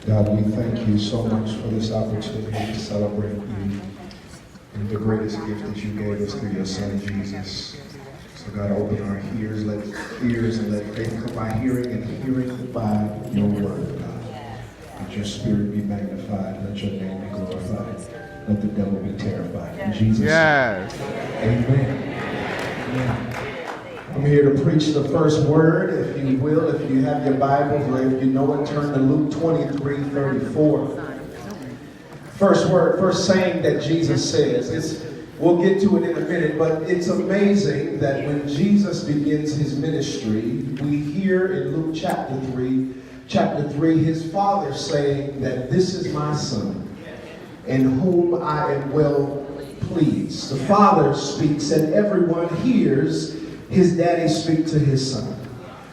God, we thank you so much for this opportunity to celebrate you and the greatest gift that you gave us through your Son, Jesus. So God, open our ears, and let faith come by hearing, and hearing by your word, God. Let your spirit be magnified. Let your name be glorified. Let the devil be terrified. In Jesus' name. Amen. Amen. I'm here to preach the first word, if you will. If you have your Bibles, or if you know it, turn to Luke 23:34. First word, first saying that Jesus says. We'll get to it in a minute, but it's amazing that when Jesus begins his ministry, we hear in Luke chapter 3, his Father saying that this is my Son, in whom I am well pleased. The Father speaks, and everyone hears his daddy speak to his Son.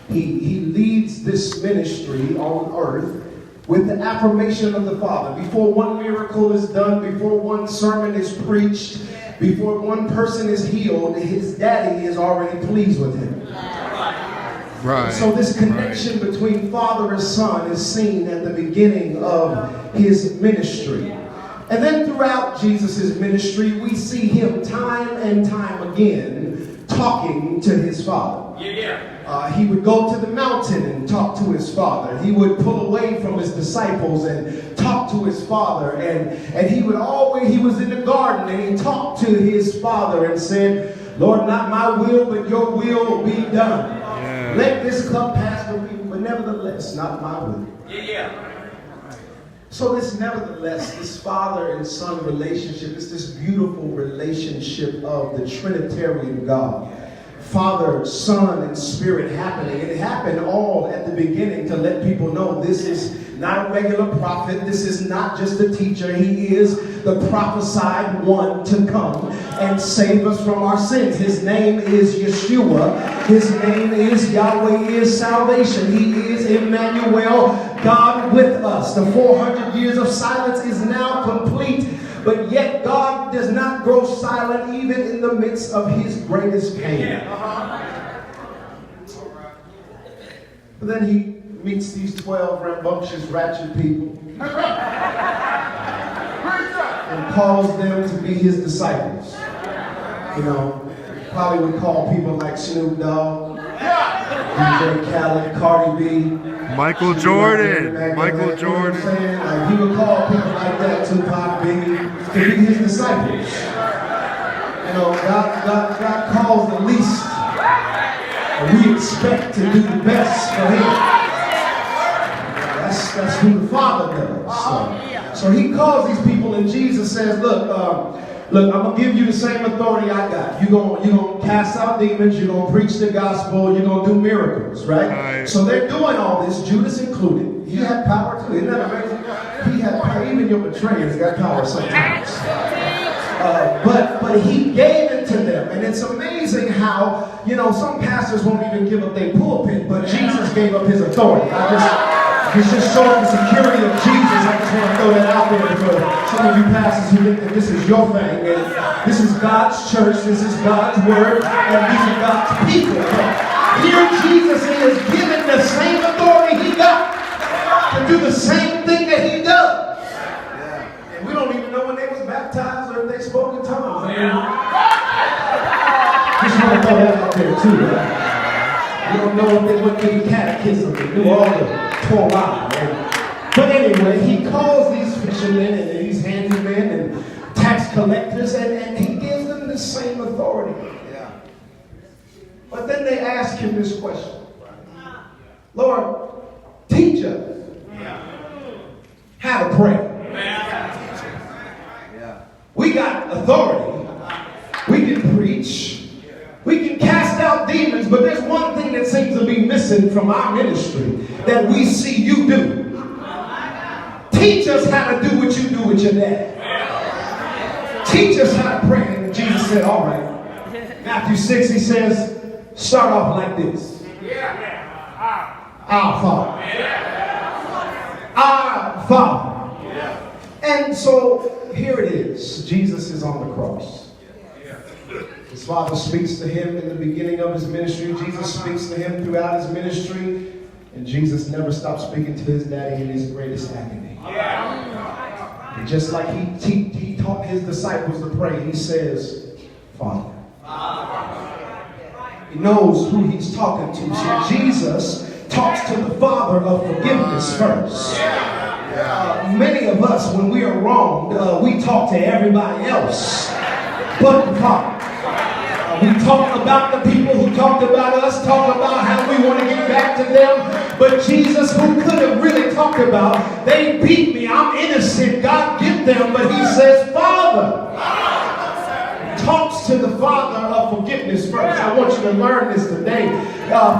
He leads this ministry on earth with the affirmation of the Father. Before one miracle is done, before one sermon is preached, before one person is healed, his daddy is already pleased with him. Right. So this connection between Father and Son is seen at the beginning of his ministry. And then throughout Jesus' ministry, we see him time and time again talking to his Father. He would go to the mountain and talk to his Father. He would pull away from his disciples and talk to his Father. And he was in the garden and he talked to his Father and said, Lord, not my will, but your will be done. Yeah. Let this cup pass from me, but nevertheless, not my will. So this Father and Son relationship is this beautiful relationship of the Trinitarian God. Father, Son, and Spirit happening. It happened all at the beginning to let people know this is not a regular prophet. This is not just a teacher. He is the prophesied one to come and save us from our sins. His name is Yeshua. His name is Yahweh is salvation. He is Emmanuel, God with us. The 400 years of silence is now complete. But yet God does not grow silent even in the midst of his greatest pain. But then he meets these 12 rambunctious, ratchet people and calls them to be his disciples. You know, probably would call people like Snoop Dogg, DJ Khaled, Cardi B, Michael Jordan. Michael Jordan. You know what I'm saying? Like, he would call people like that, Tupac, Biggie, to be his disciples. You know, God calls the least, and we expect to do the best for him. That's who the Father does. So he calls these people, and Jesus says, look, I'm going to give you the same authority I got. You're going to cast out demons. You're going to preach the gospel. You're going to do miracles, right? So they're doing all this, Judas included. He had power too. Isn't that amazing? He had power. Even your betrayers got power sometimes. But he gave it to them. And it's amazing how, some pastors won't even give up their pulpit, but Jesus gave up his authority. It's just showing the security of Jesus. I just want to throw that out there for some of you pastors who think that this is your thing. And this is God's church. This is God's word. And these are God's people. Here Jesus is given the same authority he got to do the same thing that he does. And we don't even know when they was baptized or if they spoke in tongues. Just want to throw that out there too. We don't know if they went through the catechism and knew all the Torah. But anyway, he calls these fishermen and these handymen and tax collectors, and he gives them the same authority. But then they ask him this question. Lord, teach us how to pray. We got authority. We can preach. We can cast out demons, but there's one thing that seems to be missing from our ministry that we see you do. Teach us how to do what you do with your dad. Teach us how to pray. And Jesus said, all right. Matthew 6, he says, start off like this. Our Father. Our Father. And so here it is. Jesus is on the cross. His Father speaks to him in the beginning of his ministry. Jesus speaks to him throughout his ministry. And Jesus never stopped speaking to his daddy in his greatest agony. And just like he taught his disciples to pray, he says, Father. He knows who he's talking to. See, Jesus talks to the Father of forgiveness first. Many of us, when we are wronged, we talk to everybody else but the Father. We talk about the people who talked about us, talk about how we want to get back to them. But Jesus, who could have really talked about, they beat me, I'm innocent, God get them. But he says, Father. Talks to the Father of forgiveness first. I want you to learn this today.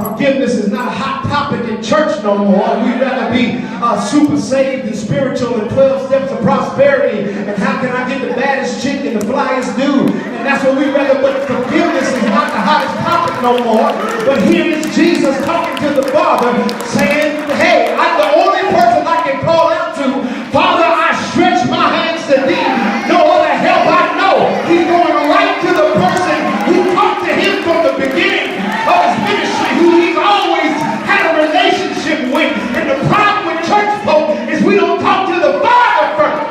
Forgiveness is not a hot topic in church no more. We'd rather be super saved and spiritual and 12 steps of prosperity. And how can I get the baddest chick and the flyest dude? And that's what we'd rather. But forgiveness is not the hottest topic no more. But here is Jesus talking to the Father saying, hey, I'm the only person I can call out to. Father, I stretch my hands to thee. No other help I know. He's going right to the person who talked to him from the beginning of his ministry, who he's always had a relationship with. And the problem with church folk is we don't talk to the Father first.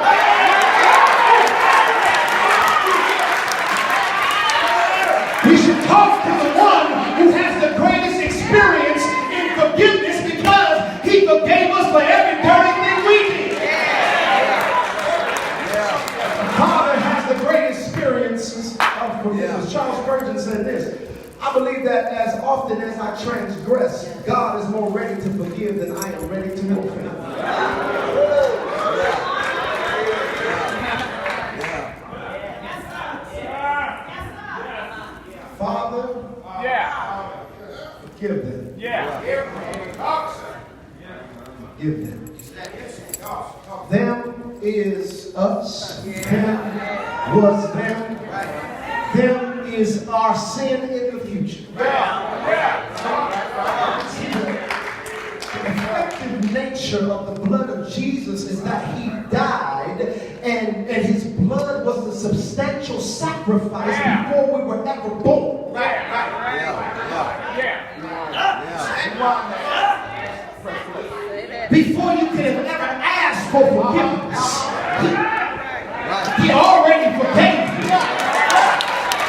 We should talk to the one who has the greatest experience in forgiveness because he forgave us for every dirty thing we did. The Father has the great experiences of forgiveness. Charles Spurgeon said this, I believe that as often as I transgress, God is more ready to forgive than I am ready to offend. Father, forgive them. Forgive them. Them is us. Them was them. Them is our sin in the future. The effective nature of the blood of Jesus is that he died and his blood was the substantial sacrifice before we were ever born. Before you could have ever asked for forgiveness, he already forgave you.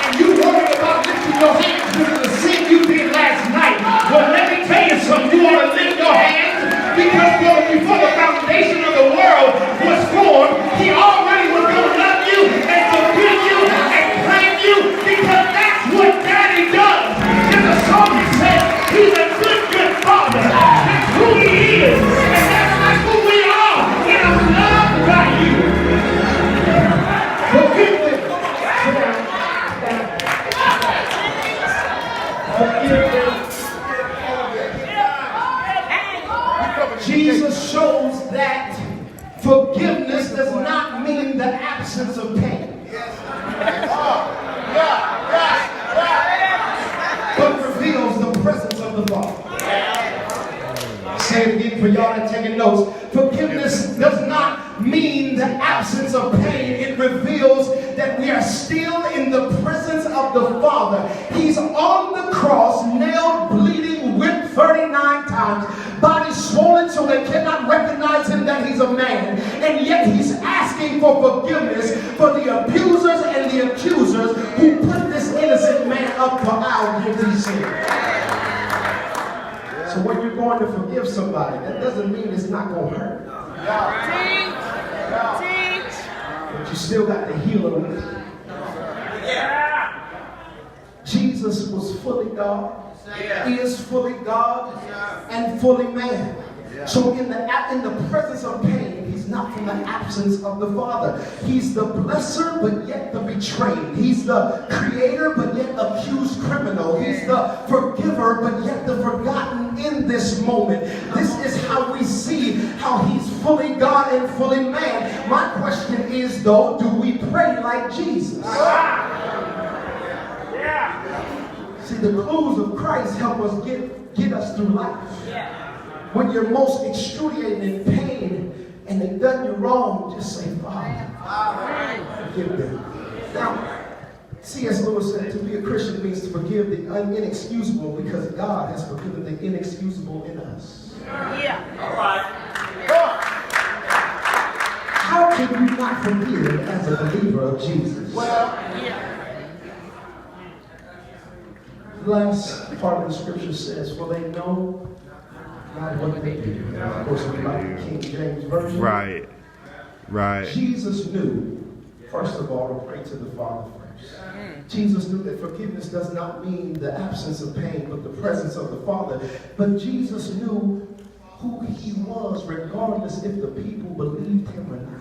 And you worried about lifting your hands because of the sin you did last night. Well, let me tell you something. You ought to lift your hands because before the foundation of the world was formed, he already was going to love you and forgive you and claim you because that's what Daddy does. There's a song that says he's a good, good father. That's who he is. And that's who we are. And I'm loved by you. Forgive them. Jesus shows that forgiveness does not mean the absence of pain, but reveals the presence of the Father. Say it again for y'all that are taking notes. Forgiveness does not mean the absence of pain. It reveals that we are still in the presence of the Father. He's on the cross, nailed, bleeding, whipped 39 times, body swollen so they cannot recognize him that he's a man. And yet he's asking for forgiveness for the abusers and the accusers who put this innocent man up for our guilty sin. So when you're going to forgive somebody, that doesn't mean it's not going to hurt. Teach. But you still got to heal them with it. Jesus was fully God, is fully God, and fully man. So in the presence of pain, he's not from the absence of the Father. He's the blesser, but yet the betrayed. He's the creator, but yet accused criminal. He's the forgiver, but yet the forgotten in this moment. This is how we see how he's fully God and fully man. My question is, though, do we pray like Jesus? See, the clues of Christ help us get us through life. When you're most excruciating in pain and they've done you wrong, just say, Father, forgive them. Now, C.S. Lewis said to be a Christian means to forgive the inexcusable because God has forgiven the inexcusable in us. Yeah. All right. How can you not forgive as a believer of Jesus? Well, The last part of the scripture says, for they know not what they do. Of course, we like the King James Version. Right. Right. Jesus knew, first of all, to pray to the Father first. Jesus knew that forgiveness does not mean the absence of pain, but the presence of the Father. But Jesus knew who he was, regardless if the people believed him or not.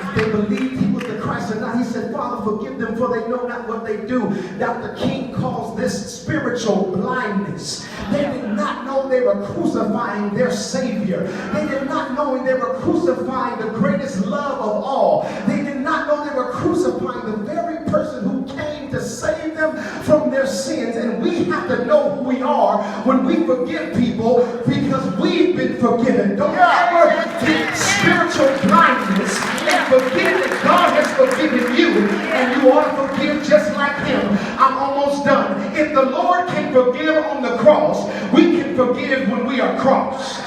If they believed he was the Christ or not, he said, Father, forgive them, for they know not what they do. Dr. King calls this spiritual blindness. They did not know they were crucifying their Savior. They did not know they were crucifying the greatest love of all. They did not know they were crucifying the very person who came to save them from their sins. And we have to know who we are when we forgive people, because we've been forgiven. Don't ever get spiritual blindness and forget that God has forgiven you, and you ought to forgive just like him. I'm almost done. If the Lord can forgive on the cross, we can forgive when we are crossed.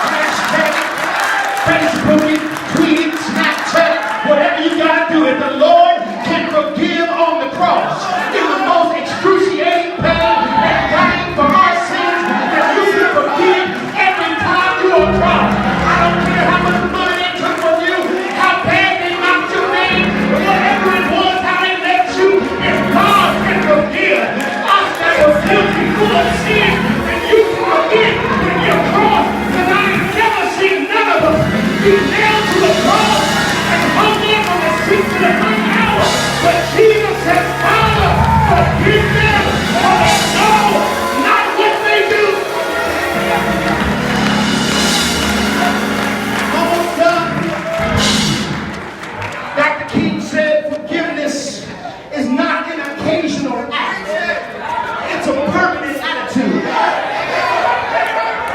Hashtag, Facebook it, tweet it, Snapchat it, whatever you gotta do. If the Lord can forgive on the cross, in the most excruciating pain and dying for our sins, that you can forgive every time you are crossed. I don't care how much money they took from you, how bad they knocked your name, whatever it was, how they left you. If God can forgive us that were guilty full of sin, and you can forgive when you're crossed, because I ain't never seen none of us be nailed to the cross and hung there from the 6th to the 9th hour. But Jesus said, Father, forgive them, for they know not what they do. Almost done. Dr. King said, forgiveness is not an occasional act. It's a permanent attitude.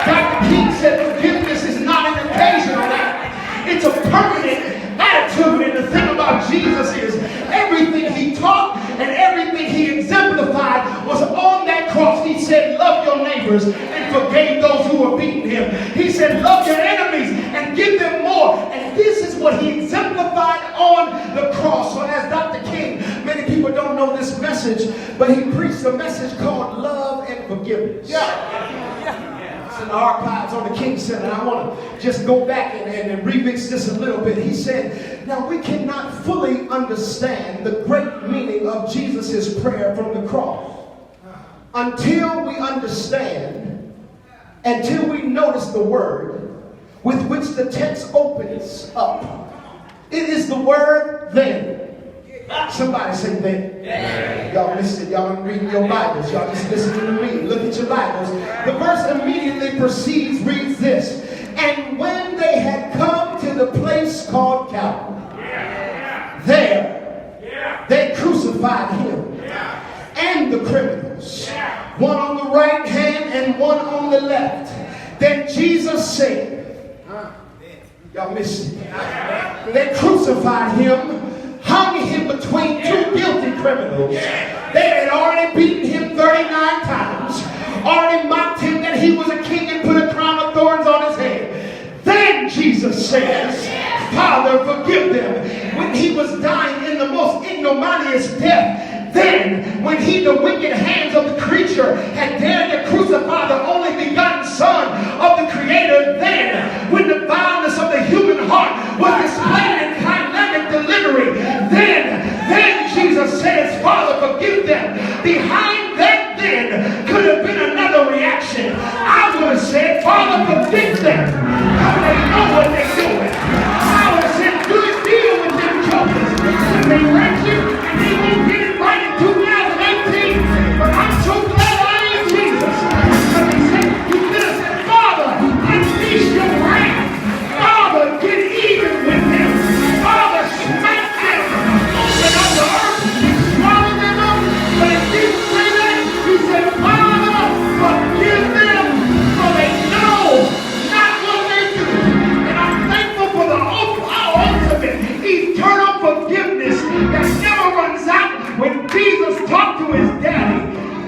Dr. King said, forgiveness is not an occasional act. It's a permanent attitude. And the thing about Jesus is, everything he taught and everything he exemplified was on that cross. He said, love your neighbors, and forgave those who were beating him. He said, love your enemies and give them more. And this is what he exemplified on the cross. So as Dr. King, many people don't know this message, but he preached a message called love and forgiveness. It's in the archives on the King Center. I want to just go back and remix this a little bit. He said, now we cannot fully understand the great meaning of Jesus' prayer from the cross until we understand, until we notice the word with which the text opens up. It is the word then. Somebody say then. Y'all missed it. Y'all aren't reading your Bibles. Y'all just listening to me. Look at your Bibles. The verse immediately precedes, reads this. And when they had come to the place called Calvary, there they crucified him and the criminals, one on the right hand and one on the left. Then Jesus said, y'all missed it. They crucified him, hung him between two guilty criminals. They had already beaten him 39 times, already mocked him that he was a king and put a crown of thorns on his head. Then Jesus says, Father, forgive them. When he was dying in the most ignominious death, then, when the wicked hands of the creature had dared to crucify the only begotten Son of the Creator, then, when the vileness of the human heart was displayed in climactic delivery, then Jesus says, Father, forgive them. Behind that then could have been another reaction. I would have said, Father, forgive them, because they know what they're doing. I would have said, good deal with them jokers. If they wreck you, and they won't get it right in 2018, but I'm so glad I ain't Jesus. Because he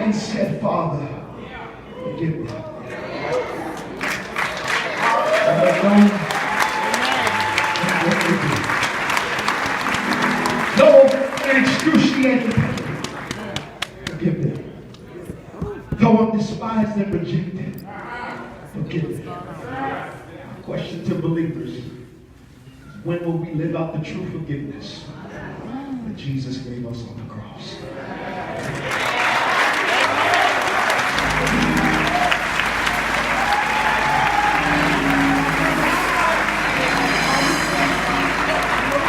and said, Father, forgive them. And they know what they do. Though in excruciating pain, forgive them. Though I'm despised and rejected, forgive them. My question to believers is, when will we live out the true forgiveness that Jesus gave us on the cross?